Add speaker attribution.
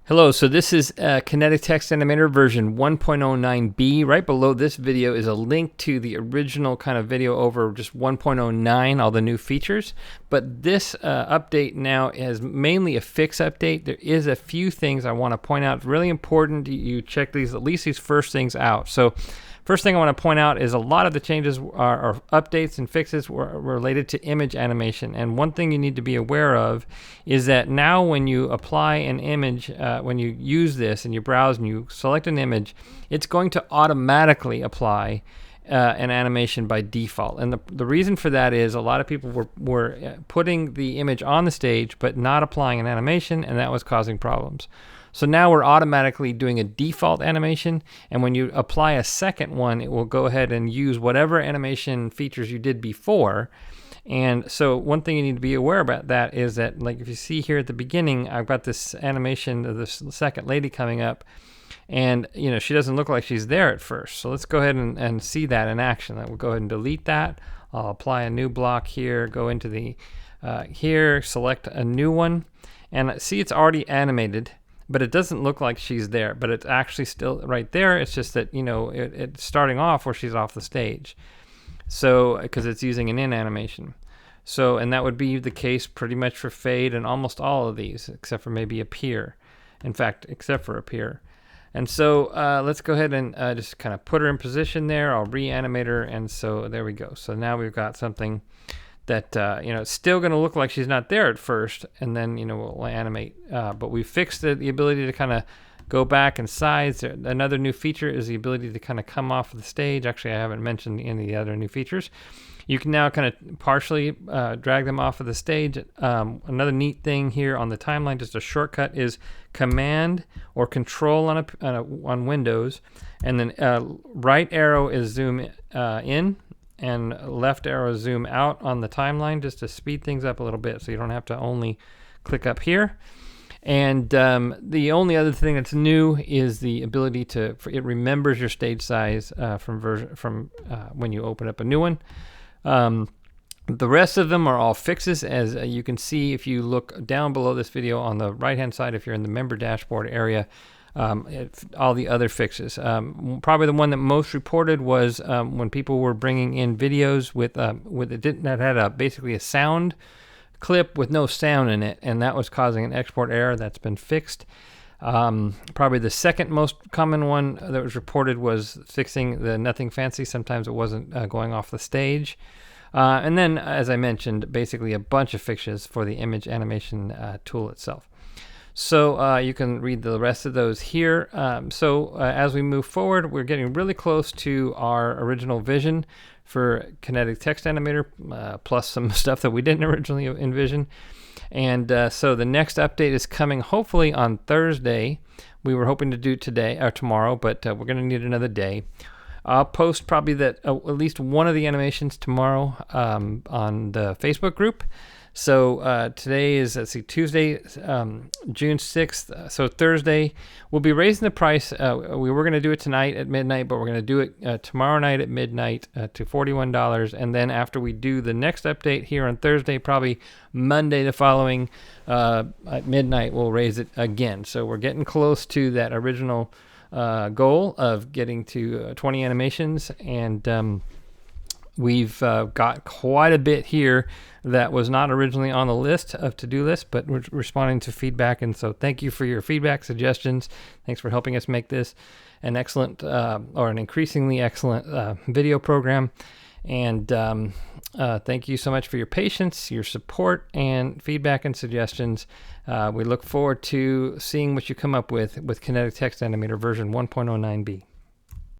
Speaker 1: Hello, so this is Kinetic Text Animator version 1.09b. Right below this video is a link to the original kind of video over just 1.09, all the new features. But this update now is mainly a fix update. There is a few things I want to point out. It's really important you check these, at least these first things out. So first thing I want to point out is a lot of the changes are updates and fixes were related to image animation. And one thing you need to be aware of is that now when you apply an image, when you use this and you browse and you select an image, it's going to automatically apply an animation by default. And the reason for that is a lot of people were putting the image on the stage but not applying an animation, and that was causing problems. So now we're automatically doing a default animation, and when you apply a second one, it will go ahead and use whatever animation features you did before. And so one thing you need to be aware about that is that, like if you see here at the beginning, I've got this animation of this second lady coming up, and you know she doesn't look like she's there at first. So let's go ahead and see that in action. We'll go ahead and delete that. I'll apply a new block here, go into the here, select a new one, and see it's already animated, but it doesn't look like she's there, but it's actually still right there. It's just that, you know, it's starting off where she's off the stage. So, because it's using an in animation. So, and that would be the case pretty much for fade and almost all of these, except for maybe appear. In fact, except for appear. And so let's go ahead and just kind of put her in position there. I'll reanimate her, and so there we go. So now we've got something that you know, it's still going to look like she's not there at first, and then you know we'll animate. But we fixed the ability to kind of go back and size. Another new feature is the ability to kind of come off of the stage. Actually, I haven't mentioned any of the other new features. You can now kind of partially drag them off of the stage. Another neat thing here on the timeline, just a shortcut, is Command or Control on Windows, and then right arrow is zoom in, and left arrow zoom out on the timeline, just to speed things up a little bit so you don't have to only click up here. And the only other thing that's new is the ability to, it remembers your stage size from when you open up a new one. The rest of them are all fixes, as you can see if you look down below this video on the right hand side, if you're in the member dashboard area. All the other fixes. Probably the one that most reported was when people were bringing in videos with that had basically a sound clip with no sound in it, and that was causing an export error. That's been fixed. Probably the second most common one that was reported was fixing the nothing fancy. Sometimes it wasn't going off the stage. And then, as I mentioned, basically a bunch of fixes for the image animation tool itself. So you can read the rest of those here. As we move forward, we're getting really close to our original vision for Kinetic Text Animator, plus some stuff that we didn't originally envision. And so the next update is coming hopefully on Thursday. We were hoping to do today or tomorrow, but we're going to need another day. I'll post probably that at least one of the animations tomorrow on the Facebook group. So today is, let's see, Tuesday, June 6th. So Thursday, we'll be raising the price. We were going to do it tonight at midnight, but we're going to do it tomorrow night at midnight to $41. And then after we do the next update here on Thursday, probably Monday the following at midnight, we'll raise it again. So we're getting close to that original goal of getting to 20 animations. And we've got quite a bit here that was not originally on the list of to-do list, but we're responding to feedback. And so thank you for your feedback, suggestions. Thanks for helping us make this an excellent or an increasingly excellent video program. And thank you so much for your patience, your support, and feedback and suggestions. We look forward to seeing what you come up with Kinetic Text Animator version 1.09b.